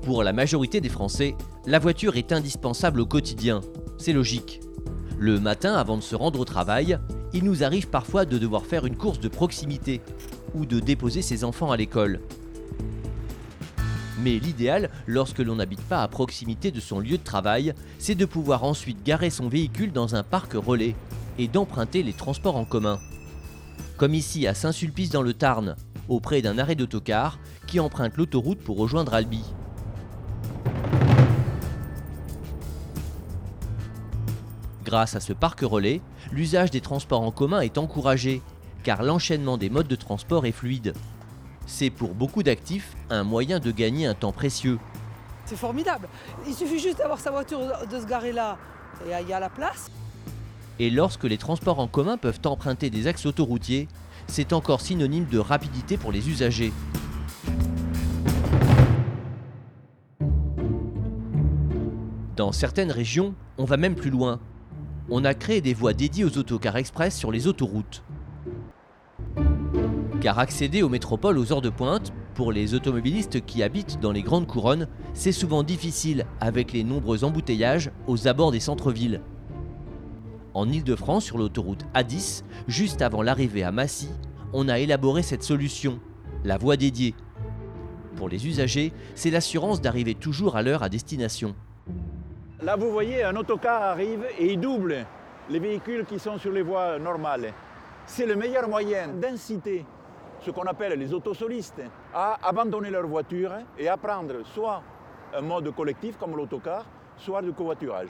Pour la majorité des Français, la voiture est indispensable au quotidien. C'est logique. Le matin, avant de se rendre au travail, il nous arrive parfois de devoir faire une course de proximité ou de déposer ses enfants à l'école. Mais l'idéal, lorsque l'on n'habite pas à proximité de son lieu de travail, c'est de pouvoir ensuite garer son véhicule dans un parc relais et d'emprunter les transports en commun. Comme ici à Saint-Sulpice dans le Tarn, auprès d'un arrêt d'autocar qui emprunte l'autoroute pour rejoindre Albi. Grâce à ce parc relais, l'usage des transports en commun est encouragé, car l'enchaînement des modes de transport est fluide. C'est pour beaucoup d'actifs un moyen de gagner un temps précieux. C'est formidable. Il suffit juste d'avoir sa voiture, de se garer là, et il y a la place. Et lorsque les transports en commun peuvent emprunter des axes autoroutiers, c'est encore synonyme de rapidité pour les usagers. Dans certaines régions, on va même plus loin. On a créé des voies dédiées aux autocars express sur les autoroutes. Car accéder aux métropoles aux heures de pointe, pour les automobilistes qui habitent dans les grandes couronnes, c'est souvent difficile avec les nombreux embouteillages aux abords des centres-villes. En Île-de-France, sur l'autoroute A10, juste avant l'arrivée à Massy, on a élaboré cette solution, la voie dédiée. Pour les usagers, c'est l'assurance d'arriver toujours à l'heure à destination. Là, vous voyez, un autocar arrive et il double les véhicules qui sont sur les voies normales. C'est le meilleur moyen d'inciter ce qu'on appelle les autosolistes à abandonner leur voiture et à prendre soit un mode collectif comme l'autocar, soit le covoiturage.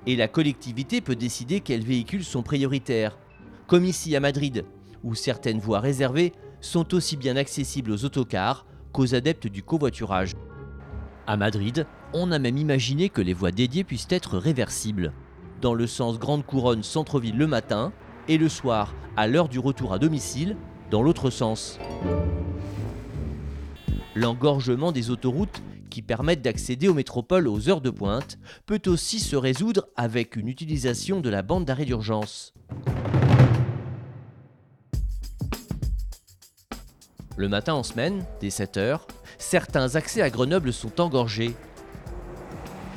Et la collectivité peut décider quels véhicules sont prioritaires, comme ici à Madrid, où certaines voies réservées sont aussi bien accessibles aux autocars qu'aux adeptes du covoiturage. À Madrid, on a même imaginé que les voies dédiées puissent être réversibles, dans le sens grande couronne centre-ville le matin et le soir, à l'heure du retour à domicile, dans l'autre sens. L'engorgement des autoroutes qui permettent d'accéder aux métropoles aux heures de pointe peut aussi se résoudre avec une utilisation de la bande d'arrêt d'urgence. Le matin en semaine, dès 7h, certains accès à Grenoble sont engorgés.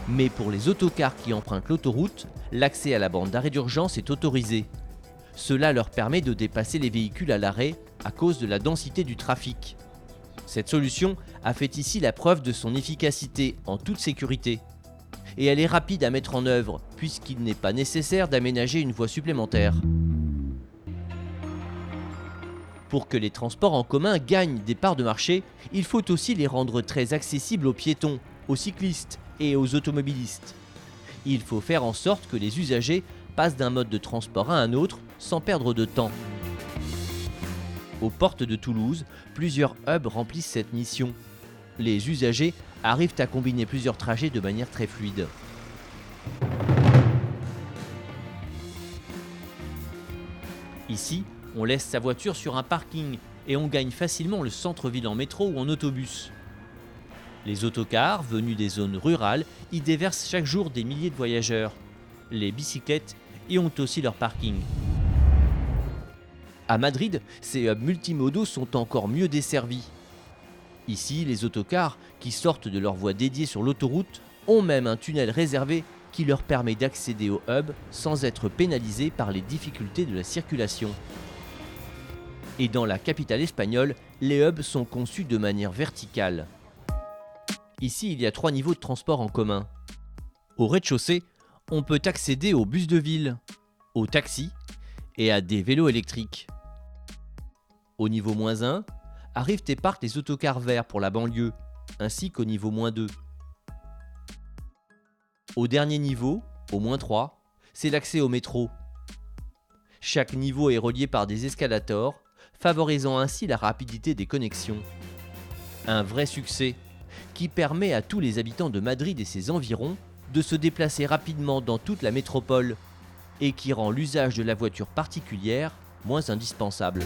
Mais pour les autocars qui empruntent l'autoroute, l'accès à la bande d'arrêt d'urgence est autorisé. Cela leur permet de dépasser les véhicules à l'arrêt à cause de la densité du trafic. Cette solution a fait ici la preuve de son efficacité en toute sécurité. Et elle est rapide à mettre en œuvre, puisqu'il n'est pas nécessaire d'aménager une voie supplémentaire. Pour que les transports en commun gagnent des parts de marché, il faut aussi les rendre très accessibles aux piétons, aux cyclistes et aux automobilistes. Il faut faire en sorte que les usagers passent d'un mode de transport à un autre sans perdre de temps. Aux portes de Toulouse, plusieurs hubs remplissent cette mission. Les usagers arrivent à combiner plusieurs trajets de manière très fluide. Ici, on laisse sa voiture sur un parking et on gagne facilement le centre-ville en métro ou en autobus. Les autocars, venus des zones rurales, y déversent chaque jour des milliers de voyageurs. Les bicyclettes y ont aussi leur parking. À Madrid, ces hubs multimodaux sont encore mieux desservis. Ici, les autocars, qui sortent de leur voie dédiée sur l'autoroute, ont même un tunnel réservé qui leur permet d'accéder au hub sans être pénalisés par les difficultés de la circulation. Et dans la capitale espagnole, les hubs sont conçus de manière verticale. Ici, il y a 3 niveaux de transport en commun. Au rez-de-chaussée, on peut accéder aux bus de ville, aux taxis et à des vélos électriques. Au niveau -1, arrivent et partent les autocars verts pour la banlieue, ainsi qu'au niveau -2. Au dernier niveau, au -3, c'est l'accès au métro. Chaque niveau est relié par des escalators, favorisant ainsi la rapidité des connexions. Un vrai succès qui permet à tous les habitants de Madrid et ses environs de se déplacer rapidement dans toute la métropole et qui rend l'usage de la voiture particulière moins indispensable.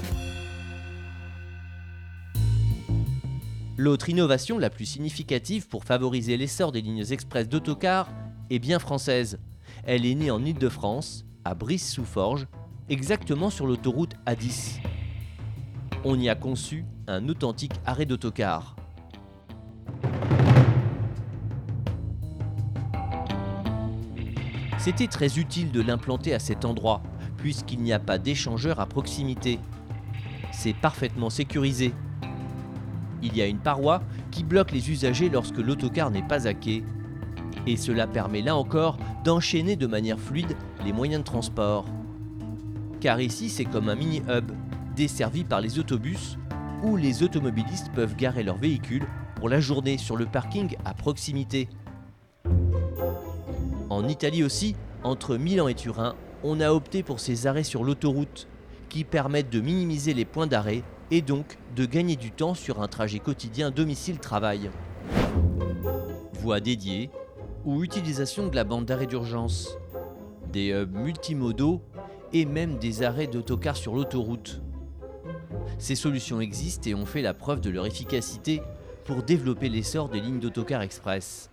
L'autre innovation la plus significative pour favoriser l'essor des lignes express d'autocars est bien française. Elle est née en Île-de-France, à Brive-sous-Forges, exactement sur l'autoroute A10. On y a conçu un authentique arrêt d'autocar. C'était très utile de l'implanter à cet endroit, puisqu'il n'y a pas d'échangeur à proximité. C'est parfaitement sécurisé. Il y a une paroi qui bloque les usagers lorsque l'autocar n'est pas à quai. Et cela permet là encore d'enchaîner de manière fluide les moyens de transport. Car ici, c'est comme un mini-hub, desservi par les autobus, où les automobilistes peuvent garer leurs véhicules pour la journée sur le parking à proximité. En Italie aussi, entre Milan et Turin, on a opté pour ces arrêts sur l'autoroute, qui permettent de minimiser les points d'arrêt et donc de gagner du temps sur un trajet quotidien domicile-travail. Voies dédiées ou utilisation de la bande d'arrêt d'urgence, des hubs multimodaux et même des arrêts d'autocars sur l'autoroute. Ces solutions existent et ont fait la preuve de leur efficacité pour développer l'essor des lignes d'autocars express.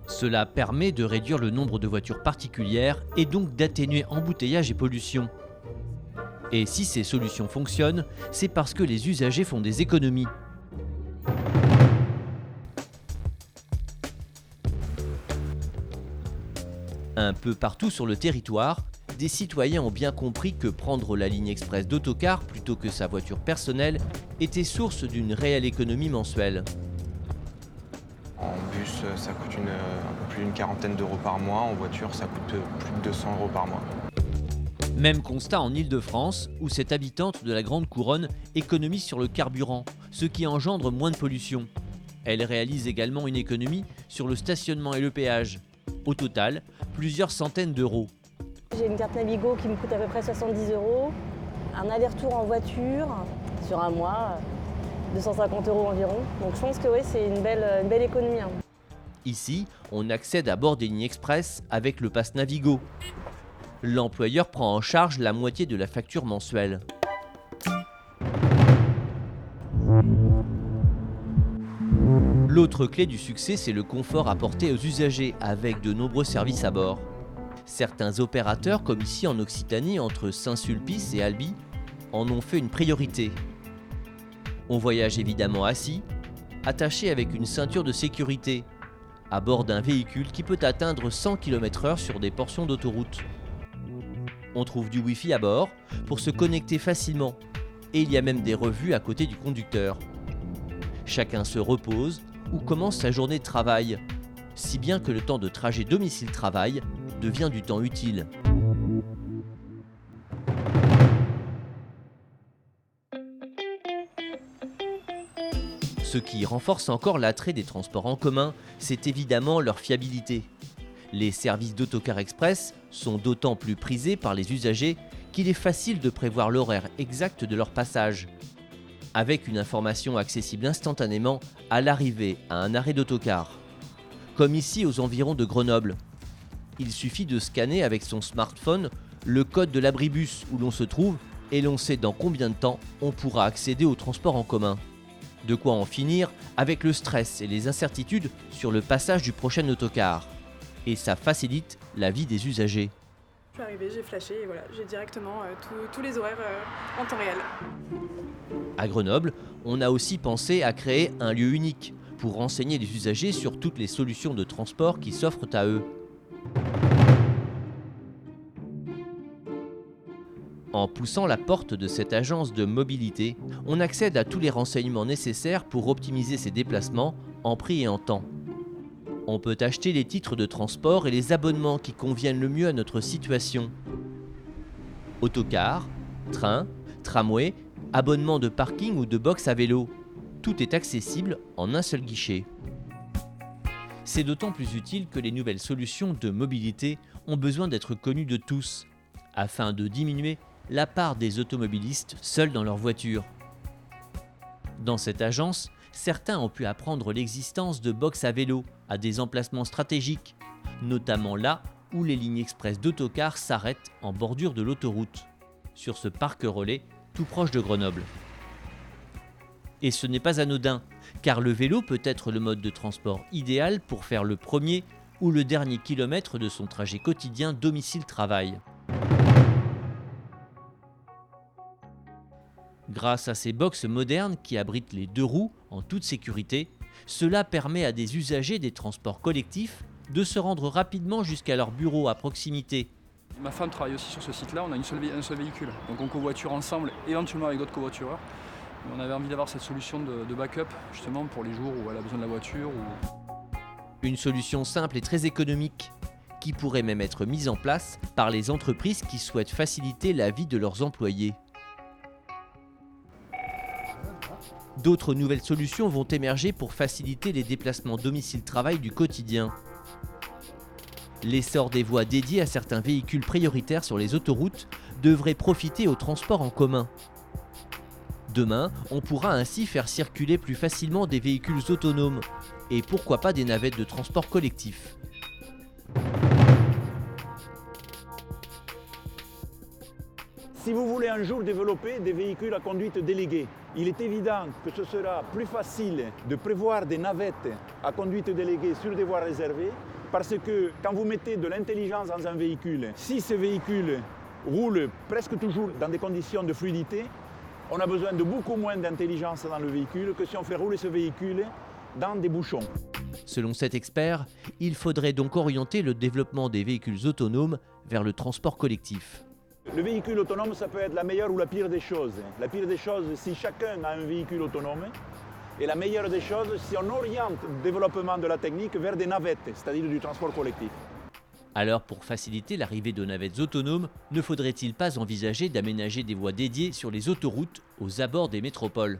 Cela permet de réduire le nombre de voitures particulières et donc d'atténuer embouteillages et pollution. Et si ces solutions fonctionnent, c'est parce que les usagers font des économies. Un peu partout sur le territoire, des citoyens ont bien compris que prendre la ligne express d'autocar plutôt que sa voiture personnelle était source d'une réelle économie mensuelle. En bus, ça coûte un peu plus d'une quarantaine d'euros par mois. En voiture, ça coûte plus de 200 euros par mois. Même constat en Île-de-France, où cette habitante de la Grande Couronne économise sur le carburant, ce qui engendre moins de pollution. Elle réalise également une économie sur le stationnement et le péage. Au total, plusieurs centaines d'euros. J'ai une carte Navigo qui me coûte à peu près 70 euros. Un aller-retour en voiture sur un mois, 250 euros environ. Donc je pense que oui, c'est une belle économie. Ici, on accède à bord des lignes express avec le pass Navigo. L'employeur prend en charge la moitié de la facture mensuelle. L'autre clé du succès, c'est le confort apporté aux usagers avec de nombreux services à bord. Certains opérateurs, comme ici en Occitanie entre Saint-Sulpice et Albi, en ont fait une priorité. On voyage évidemment assis, attaché avec une ceinture de sécurité, à bord d'un véhicule qui peut atteindre 100 km/h sur des portions d'autoroute. On trouve du Wi-Fi à bord pour se connecter facilement et il y a même des revues à côté du conducteur. Chacun se repose ou commence sa journée de travail, si bien que le temps de trajet domicile-travail devient du temps utile. Ce qui renforce encore l'attrait des transports en commun, c'est évidemment leur fiabilité. Les services d'autocar express sont d'autant plus prisés par les usagers qu'il est facile de prévoir l'horaire exact de leur passage, avec une information accessible instantanément à l'arrivée à un arrêt d'autocar. Comme ici aux environs de Grenoble. Il suffit de scanner avec son smartphone le code de l'abribus où l'on se trouve et l'on sait dans combien de temps on pourra accéder au transport en commun. De quoi en finir avec le stress et les incertitudes sur le passage du prochain autocar. Et ça facilite la vie des usagers. Je suis arrivée, j'ai flashé et voilà, j'ai directement tous les horaires en temps réel. À Grenoble, on a aussi pensé à créer un lieu unique pour renseigner les usagers sur toutes les solutions de transport qui s'offrent à eux. En poussant la porte de cette agence de mobilité, on accède à tous les renseignements nécessaires pour optimiser ses déplacements en prix et en temps. On peut acheter les titres de transport et les abonnements qui conviennent le mieux à notre situation. Autocar, train, tramway, abonnement de parking ou de box à vélo. Tout est accessible en un seul guichet. C'est d'autant plus utile que les nouvelles solutions de mobilité ont besoin d'être connues de tous, afin de diminuer la part des automobilistes seuls dans leur voiture. Dans cette agence, certains ont pu apprendre l'existence de box à vélo à des emplacements stratégiques, notamment là où les lignes express d'autocars s'arrêtent en bordure de l'autoroute, sur ce parc relais tout proche de Grenoble. Et ce n'est pas anodin, car le vélo peut être le mode de transport idéal pour faire le premier ou le dernier kilomètre de son trajet quotidien domicile-travail. Grâce à ces boxes modernes qui abritent les deux roues en toute sécurité, cela permet à des usagers des transports collectifs de se rendre rapidement jusqu'à leur bureau à proximité. Ma femme travaille aussi sur ce site-là, on a un seul véhicule. Donc on covoiture ensemble, éventuellement avec d'autres covoitureurs. Mais on avait envie d'avoir cette solution de backup, justement pour les jours où elle a besoin de la voiture. Une solution simple et très économique, qui pourrait même être mise en place par les entreprises qui souhaitent faciliter la vie de leurs employés. D'autres nouvelles solutions vont émerger pour faciliter les déplacements domicile-travail du quotidien. L'essor des voies dédiées à certains véhicules prioritaires sur les autoroutes devrait profiter au transport en commun. Demain, on pourra ainsi faire circuler plus facilement des véhicules autonomes et pourquoi pas des navettes de transport collectif. Si vous voulez un jour développer des véhicules à conduite déléguée, il est évident que ce sera plus facile de prévoir des navettes à conduite déléguée sur des voies réservées, parce que quand vous mettez de l'intelligence dans un véhicule, si ce véhicule roule presque toujours dans des conditions de fluidité, on a besoin de beaucoup moins d'intelligence dans le véhicule que si on fait rouler ce véhicule dans des bouchons. Selon cet expert, il faudrait donc orienter le développement des véhicules autonomes vers le transport collectif. Le véhicule autonome, ça peut être la meilleure ou la pire des choses. La pire des choses, si chacun a un véhicule autonome. Et la meilleure des choses, si on oriente le développement de la technique vers des navettes, c'est-à-dire du transport collectif. Alors, pour faciliter l'arrivée de navettes autonomes, ne faudrait-il pas envisager d'aménager des voies dédiées sur les autoroutes aux abords des métropoles ?